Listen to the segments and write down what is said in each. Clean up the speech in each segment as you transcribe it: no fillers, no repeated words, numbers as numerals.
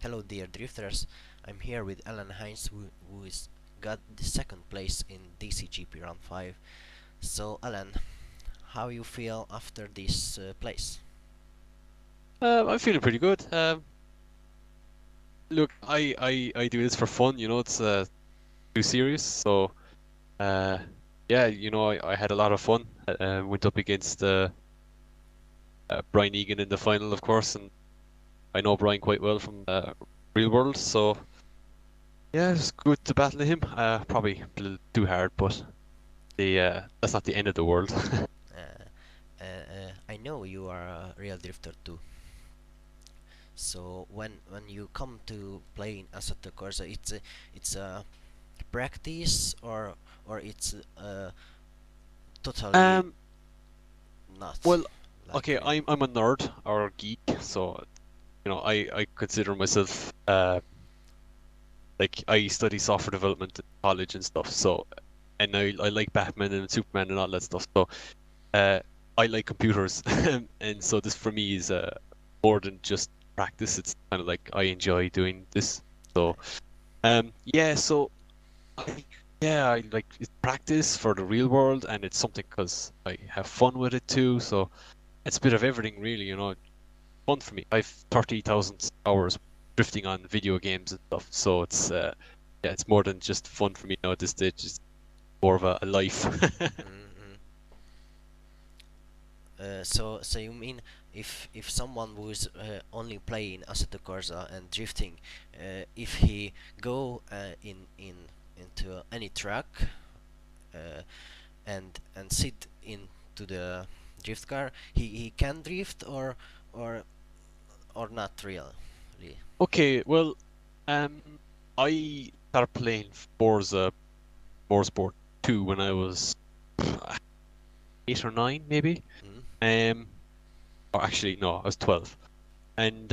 Hello dear drifters, I'm here with ALAN HYNES who is got the second place in DCGP Round 5. So Alan, how you feel after this place? I'm feeling pretty good. Look, I do this for fun, it's too serious. So, uh, yeah, I had a lot of fun. Went up against Brian Egan in the final, of course, and I know Brian quite well from real world. So, yeah, it's good to battle him. Probably a little too hard, but that's not the end of the world. I know you are a real drifter too. So when you come to playing Assetto Corsa, it's a practice or it's totally Um, not well, like okay, real. I'm a nerd or a geek, so I consider myself like I study software development in college and stuff. So, and I like Batman and Superman and all that stuff. So, uh, I like computers, and so this for me is more than just practice. It's kind of like I enjoy doing this. So, yeah. So, I, yeah, I like it's practice for the real world, and it's something because I have fun with it too. So it's a bit of everything, really. Fun for me. I've 30,000 hours drifting on video games and stuff. So it's yeah, it's more than just fun for me now at this stage. It's more of a life. Mm-hmm. So you mean if someone who's only playing Assetto Corsa and drifting, if he go into any track uh, and sit into the drift car, he can drift or or not really? Okay, well, um, I started playing Forza Motorsport 2 when I was 8 or 9, maybe. Mm? Um, or actually, no, I was 12. And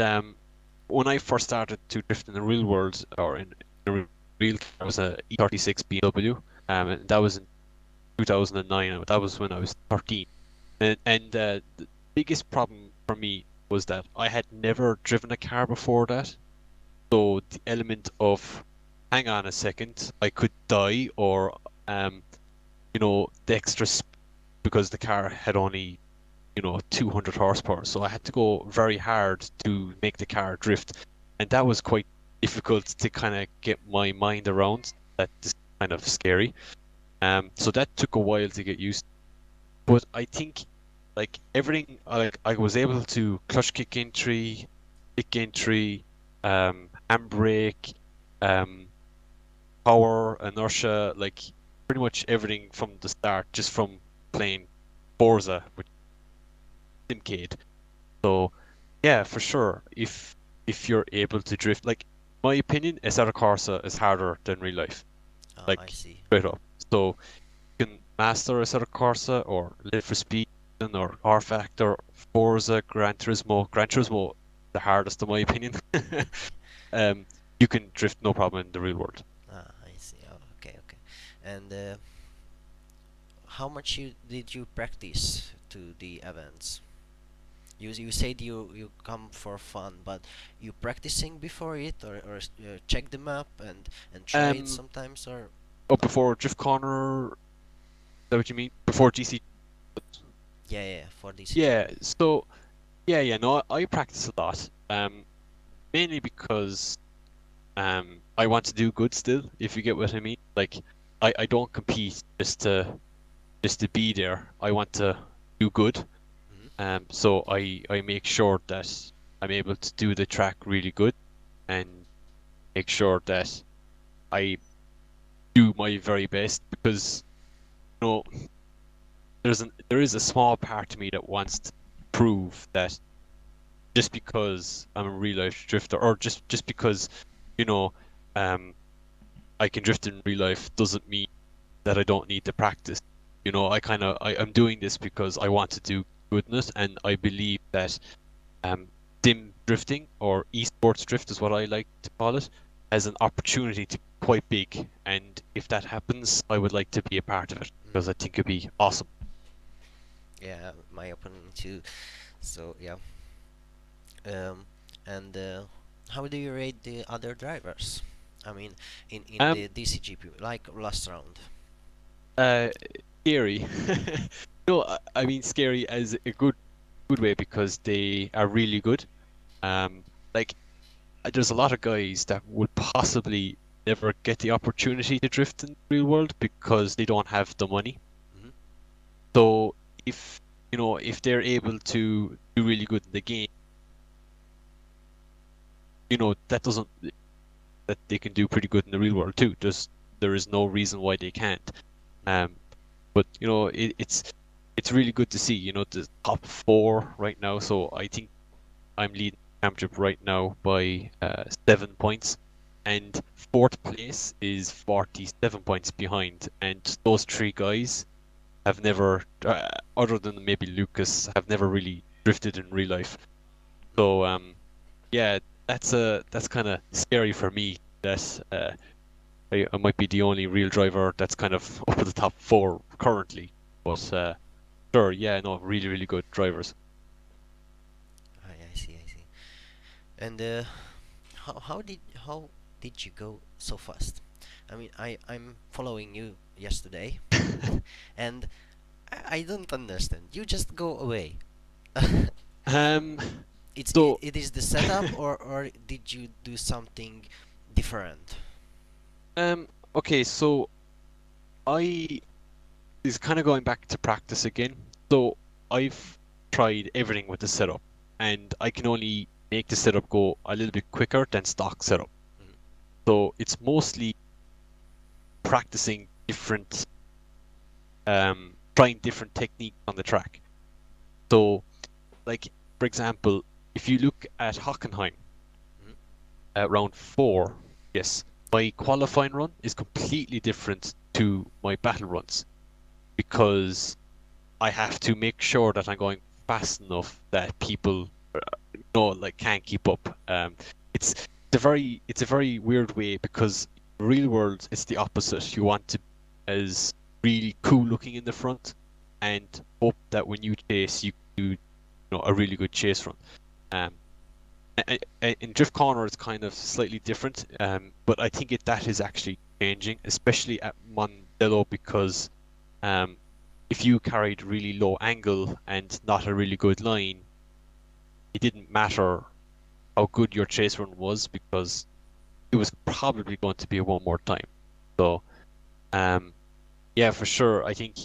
when I first started to drift in the real world, or in the real car, I was a E36 BMW, and that was in 2009. And that was when I was 13. And the biggest problem for me was that I had never driven a car before that. So the element of, hang on a second, I could die, or the extra because the car had only 200 horsepower. So I had to go very hard to make the car drift. And that was quite difficult to kind of get my mind around. That is kind of scary. So that took a while to get used to. But I think like everything, I was able to clutch kick entry, handbrake, um, power, inertia, like pretty much everything from the start, just from playing Forza with Simcade. So yeah, for sure. If you're able to drift, like my opinion, Assetto Corsa is harder than real life, I like see. straight up. So you can master Assetto Corsa or Live for Speed or R Factor, Forza, Gran Turismo. Gran Turismo, the hardest in my opinion. um, you can drift no problem in the real world. I see. Oh, okay, okay. And how much did you practice to the events? You said you come for fun, but you practicing before it or check the map and try it Um, sometimes or oh, not? before Drift Corner, is that what you mean? Before GC? Yeah, yeah, for Yeah. DCGP. So yeah. No, I practice a lot. Mainly because I want to do good still, if you get what I mean. Like I don't compete just to be there. I want to do good. Hmm. So I make sure that I'm able to do the track really good and make sure that I do my very best because you know there is a small part of me that wants to prove that just because I'm a real life drifter or just because you know um I can drift in real life doesn't mean that I don't need to practice. I'm doing this because I want to do goodness, and I believe that um, dim drifting or esports drift is what I like to call it, has an opportunity to be quite big. And if that happens, I would like to be a part of it because I Hmm. think it'd be awesome. Yeah, my opinion too. So yeah. Um, and How do you rate the other drivers? I mean, in Um, the DCGP, like last round. uh, Scary. No, I mean scary as a good way because they are really good. Um, like there's a lot of guys that would possibly never get the opportunity to drift in the real world because they don't have the money. Hmm. So if if they're able to do really good in the game, that doesn't that they can do pretty good in the real world too. There is no reason why they can't. Um, but it's really good to see. The top four right now. So I think I'm leading the championship right now by 7 points, and fourth place is 47 points behind. And those three guys have never, other than maybe Lucas, have never really drifted in real life. So yeah, that's kind of scary for me. That I might be the only real driver that's kind of up at the top four currently. But sure, yeah, no, really, really good drivers. I see, I see. And how did you go so fast? I mean, I'm following you yesterday, and I don't understand. You just go away. Um, It, so it is the setup, or did you do something different? okay, so I is kind of going back to practice again. So I've tried everything with the setup, and I can only make the setup go a little bit quicker than stock setup. Mhm. So it's mostly practicing different, trying different techniques on the track. So, like for example, if you look at Hockenheim Mhm. at round four, yes, my qualifying run is completely different to my battle runs because I have to make sure that I'm going fast enough that people like can't keep up. It's it's a very weird way because real world it's the opposite. You want to be as really cool looking in the front and hope that when you chase you do a really good chase run. Um, in drift corner it's kind of slightly different, but I think that is actually changing, especially at Mondello because um, if you carried really low angle and not a really good line, it didn't matter how good your chase run was because it was probably going to be one more time. So, um, yeah, for sure. I think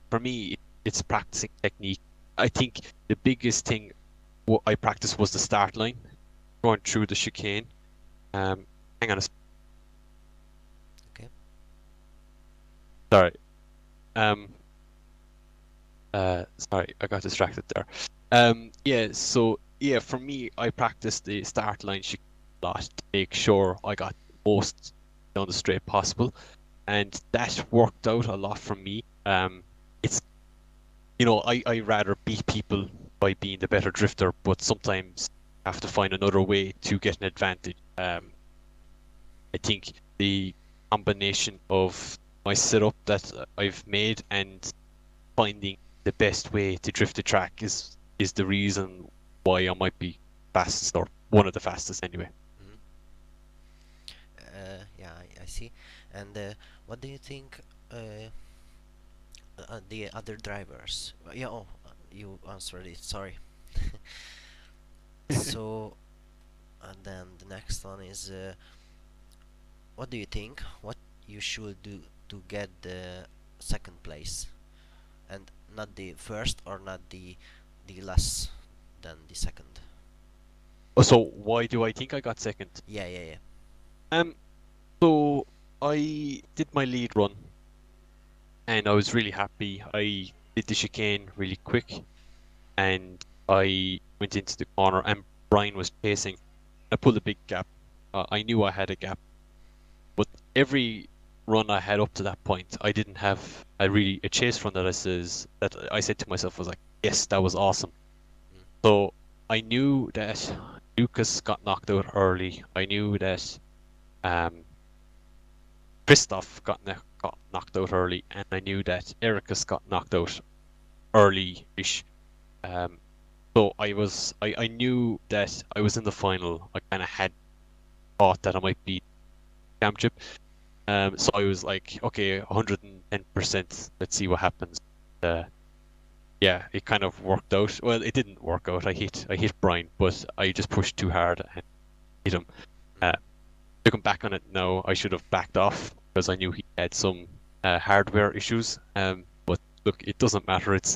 for me, it's practicing technique. I think the biggest thing what I practiced was the start line, going through the chicane. Hang on a Okay. sorry. Um, sorry, I got distracted there. Yeah, so yeah, for me, I practiced the start line chicane a lot to make sure I got the most down the straight possible, and that worked out a lot for me. It's I rather beat people by being the better drifter, but sometimes you have to find another way to get an advantage. I think the combination of my setup that I've made and finding the best way to drift the track is the reason why I might be fastest or one of the fastest anyway. Mhm. Yeah, I see. And what do you think? The other drivers. Yeah. Oh, you answered it. Sorry. So, and then the next one is, what do you think? What you should do to get the second place, and not the first or not the less than the second? So why do I think I got second? Yeah, yeah, yeah. Um, so I did my lead run and I was really happy. I did the chicane really quick and I went into the corner and Brian was chasing. I pulled a big gap. I knew I had a gap, but every run I had up to that point, I didn't have a chase run that I said to myself was like, yes, that was awesome. Mm. So I knew that Lucas got knocked out early. I knew that um, Christoph got knocked out early, and I knew that Ericus got knocked out early-ish. Um, so I knew that I was in the final. I kind of had thought that I might be championship. So I was like, okay, 110%. Let's see what happens. Yeah, it kind of worked out. Well, it didn't work out. I hit Brian, but I just pushed too hard and hit him. Uh, Looking back on it now, I should have backed off because I knew he had some hardware issues. But look, it doesn't matter. It's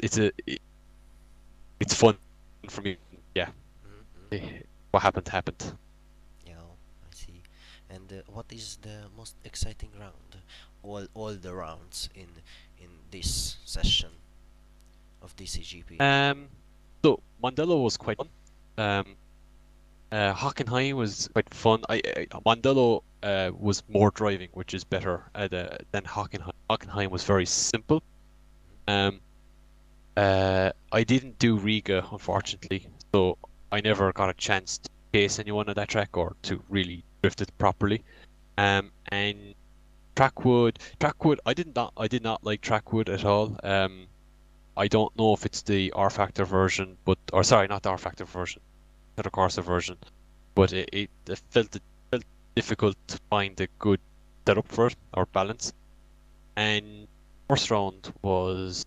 fun for me. Yeah, what happened happened. Yeah, I see. And what is the most exciting round? All the rounds in this session of DCGP. Um, so Mondello was quite fun. Hockenheim was quite fun. Mondello was more driving, which is better than Hockenheim. Hockenheim was very simple. Um, I didn't do Riga, unfortunately, so I never got a chance to chase anyone on that track or to really drift it properly. And Trackwood, I did not like Trackwood at all. I don't know if it's the R Factor version, or sorry, not the R Factor version, the Corsa version, but it felt difficult to find a good setup for it or balance. And first round was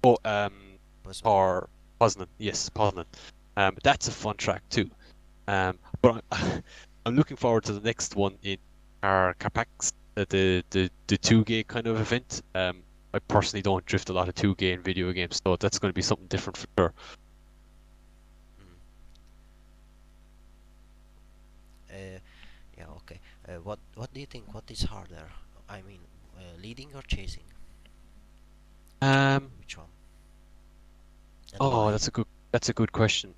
oh for Poznan, yes, Poznan. That's a fun track too. But I'm looking forward to the next one in our Carpax, the 2G kind of event. I personally don't drift a lot of 2G in video games, so that's going to be something different for sure. Yeah, okay. What do you think? What is harder? I mean, leading or chasing? Um, Which one? And oh, why? that's a good question.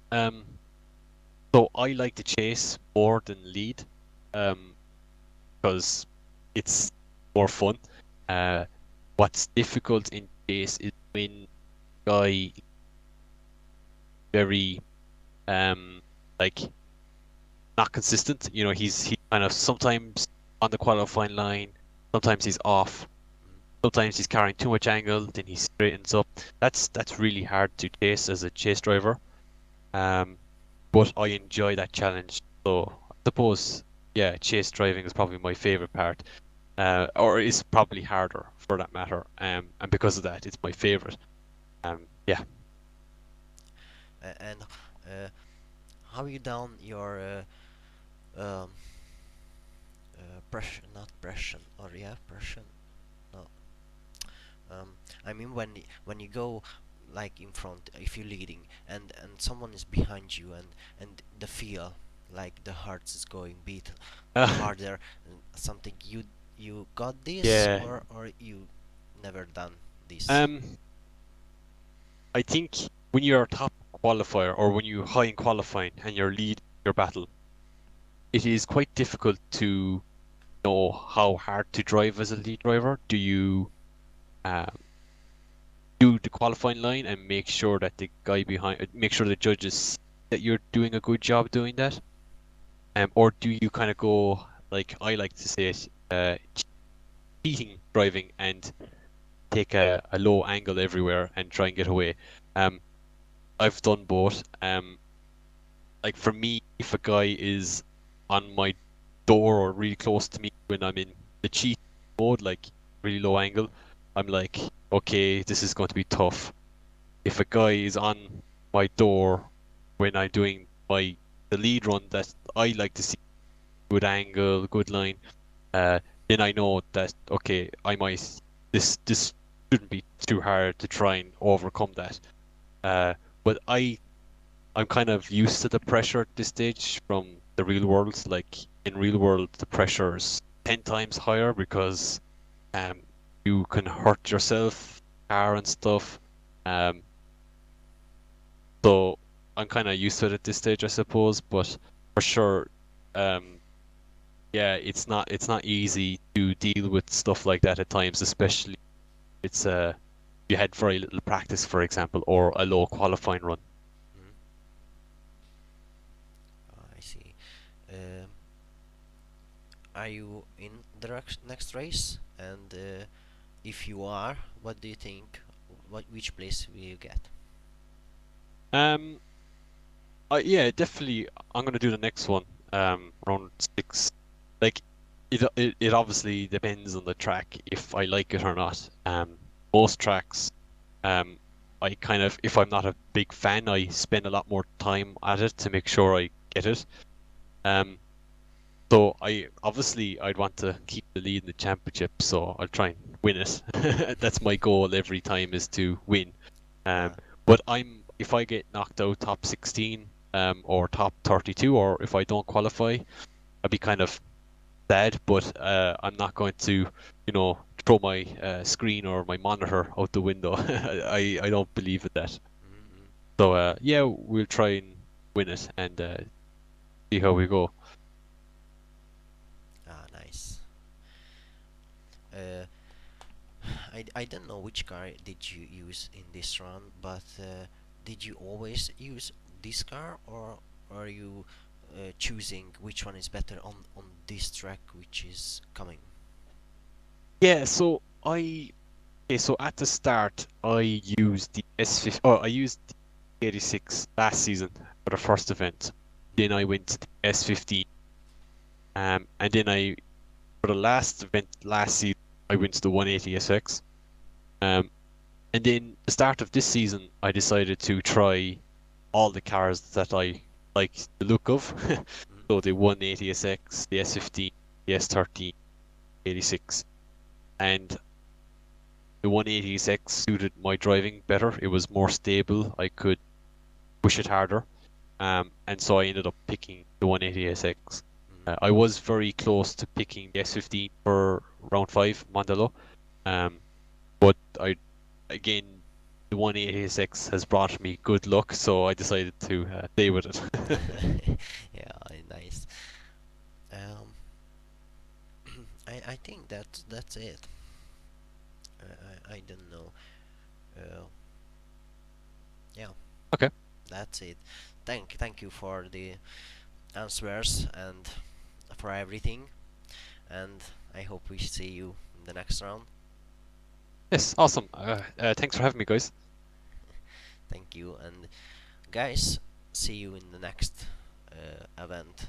So I like to chase more than lead, because it's more fun. What's difficult in chase is when guy very like not consistent. You know, he kind of sometimes on the qualifying line, sometimes he's off, sometimes he's carrying too much angle, then he straightens up. That's really hard to chase as a chase driver. But I enjoy that challenge. So I suppose, yeah, chase driving is probably my favorite part, or is probably harder for that matter. And because of that, it's my favorite. Yeah. And how you down your um, pressure? Not pressure, or yeah, pressure. No. I mean when you go like in front, if you're leading and someone is behind you and the feel like the heart is going beat harder, something you got this Yeah. or you never done this. Um, I think when you're a top qualifier or when you high in qualifying and you're lead your battle, it is quite difficult to know how hard to drive as a lead driver. Do you um, do the qualifying line and make sure that the guy behind, make sure the judges see that you're doing a good job doing that? Or do you kind of go, like I like to say it, cheating driving and take a low angle everywhere and try and get away? I've done both. Like for me, if a guy is on my door or really close to me when I'm in the cheat mode, like really low angle, I'm like, okay, this is going to be tough. If a guy is on my door when I'm doing the lead run that I like to see, good angle, good line, then I know that okay, I might this shouldn't be too hard to try and overcome that. But I'm kind of used to the pressure at this stage from the real world. Like in real world, the pressure is 10 times higher because you can hurt yourself, car and stuff. Um, so I'm kind of used to it at this stage, I suppose. But for sure, um, yeah, it's not easy to deal with stuff like that at times, especially it's you had very little practice, for example, or a low qualifying run. Mm, I see. Um, are you in the next race? And if you are, what do you think? Which place will you get? Um, yeah, definitely. I'm gonna do the next one. around 6. Like it obviously depends on the track if I like it or not. Most tracks, um, I kind of, if I'm not a big fan, I spend a lot more time at it to make sure I get it. Um, so I'd want to keep the lead in the championship, so I'll try and win it. That's my goal every time, is to win. Yeah. But if I get knocked out top 16, or top 32, or if I don't qualify, I'd be kind of sad. But I'm not going to, throw my screen or my monitor out the window. I don't believe in that. Mm-hmm. So yeah, we'll try and win it and see how we go. Ah, nice. Uh, I don't know which car did you use in this run, but did you always use this car, or are you choosing which one is better on this track which is coming? Yeah, so so at the start I used the S50. Oh, I used the 86 last season for the first event. Then I went to the S15. And then for the last event last season, I went to the 180 SX. Um, and then the start of this season, I decided to try all the cars that I like the look of. Mm. So the 180 SX, the S15, the S13, 86, and the 180 SX suited my driving better. It was more stable. I could push it harder. And so I ended up picking the 180 SX. Mm. I was very close to picking the S15 for round 5 Mondello. Um, but again, the 180 SX has brought me good luck, so I decided to stay with it. Yeah, nice. Um, I think that's it. I don't know. Uh, yeah, Okay. that's it. Thank you for the answers and for everything. And I hope we see you in the next round. Yes, awesome. Thanks for having me, guys. Thank you, and guys, see you in the next event.